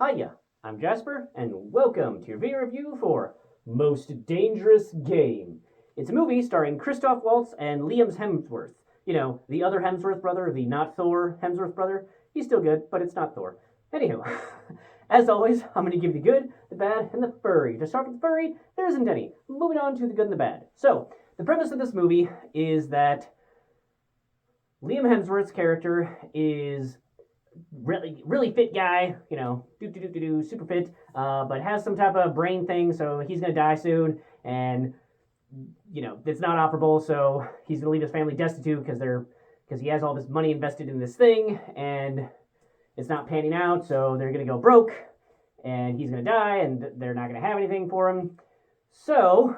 Hiya, I'm Jasper, and welcome to your video review for Most Dangerous Game. It's a movie starring Christoph Waltz and Liam Hemsworth. You know, the other Hemsworth brother, the not Thor Hemsworth brother. He's still good, but it's not Thor. Anywho, as always, I'm going to give you the good, the bad, and the furry. To start with the furry, there isn't any. Moving on to the good and the bad. So, the premise of this movie is that Liam Hemsworth's character is really fit guy, you know, super fit, but has some type of brain thing, so he's gonna die soon, and you know it's not operable, so he's gonna leave his family destitute because he has all this money invested in this thing, and it's not panning out, so they're gonna go broke, and he's gonna die, and they're not gonna have anything for him. So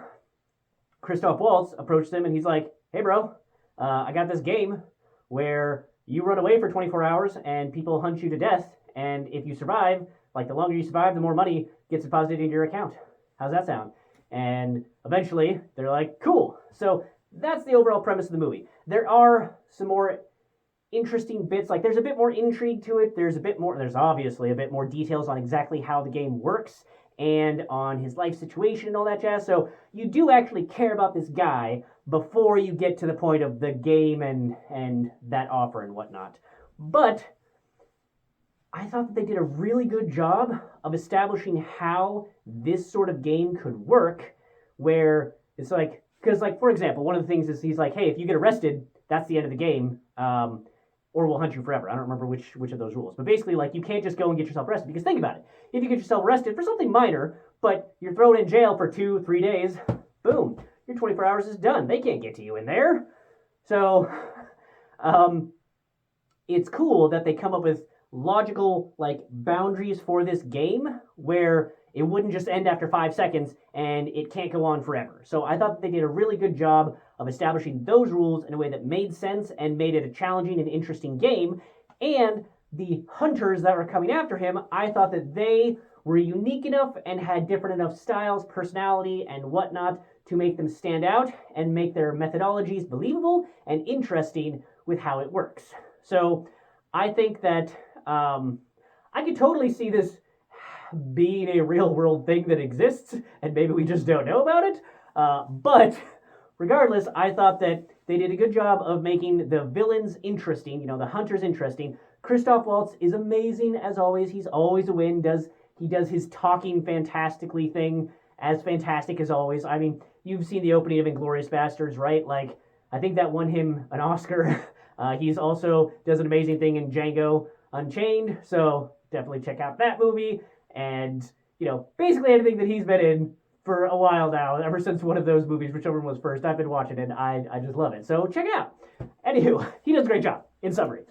Christoph Waltz approached him, and he's like, "Hey, bro, I got this game where you run away for 24 hours and people hunt you to death, and if you survive, like the longer you survive, the more money gets deposited into your account. How's that sound?" And eventually, they're like, "Cool." So that's the overall premise of the movie. There are some more interesting bits, like there's a bit more intrigue to it, there's obviously a bit more details on exactly how the game works and on his life situation and all that jazz, so you do actually care about this guy before you get to the point of the game and that offer and whatnot. But I thought that they did a really good job of establishing how this sort of game could work, where it's like, because like, for example, one of the things is he's like, "Hey, if you get arrested, that's the end of the game, or we'll hunt you forever." I don't remember which of those rules, but basically, like, you can't just go and get yourself arrested, because think about it. If you get yourself arrested for something minor, but you're thrown in jail for 2-3 days, boom, your 24 hours is done. They can't get to you in there. So, it's cool that they come up with logical, like, boundaries for this game where it wouldn't just end after 5 seconds and it can't go on forever. So I thought that they did a really good job of establishing those rules in a way that made sense and made it a challenging and interesting game. And the hunters that were coming after him, I thought that they were unique enough and had different enough styles, personality, and whatnot to make them stand out and make their methodologies believable and interesting with how it works. So I think that I could totally see this being a real world thing that exists, and maybe we just don't know about it. But regardless, I thought that they did a good job of making the villains interesting, you know, the hunters interesting. Christoph Waltz is amazing as always. He's always a win. He does his talking fantastically thing as fantastic as always. I mean, you've seen the opening of Inglourious Basterds, right? Like, I think that won him an Oscar. He's also does an amazing thing in Django Unchained, so definitely check out that movie. And, you know, basically anything that he's been in for a while now, ever since one of those movies, whichever one was first, I've been watching it, and I just love it. So check it out. Anywho, he does a great job, in summary.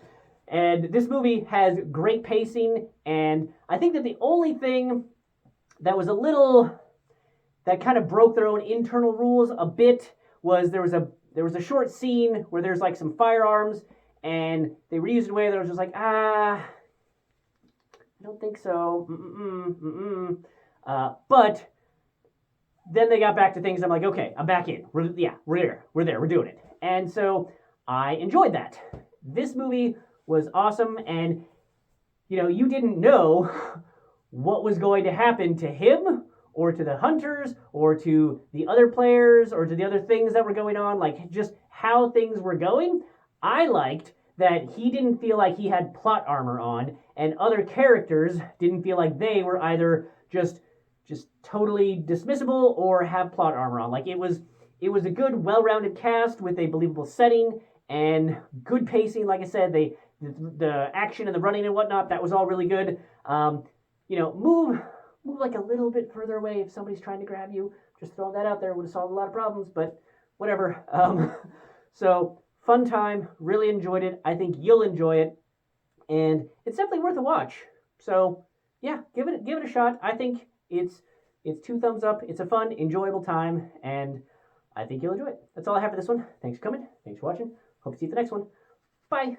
And this movie has great pacing, and I think that the only thing that was that kind of broke their own internal rules a bit was there was a short scene where there's like some firearms, and they were used in a way that was just like, I don't think so. But then they got back to things. I'm like, okay, I'm back in. We're there. We're doing it. And so I enjoyed that. This movie was awesome, and you know, you didn't know what was going to happen to him or to the hunters or to the other players or to the other things that were going on, like just how things were going. I liked that he didn't feel like he had plot armor on, and other characters didn't feel like they were either just totally dismissible or have plot armor on. Like, it was a good, well-rounded cast with a believable setting and good pacing. Like I said, the action and the running and whatnot, that was all really good. You know, move like a little bit further away if somebody's trying to grab you. Just throwing that out there would have solved a lot of problems, but whatever. So fun time, really enjoyed it. I think you'll enjoy it, and it's definitely worth a watch. So yeah, give it a shot. I think it's 2 thumbs up. It's a fun, enjoyable time, and I think you'll enjoy it. That's all I have for this one. Thanks for coming. Thanks for watching. Hope to see you at the next one. Bye.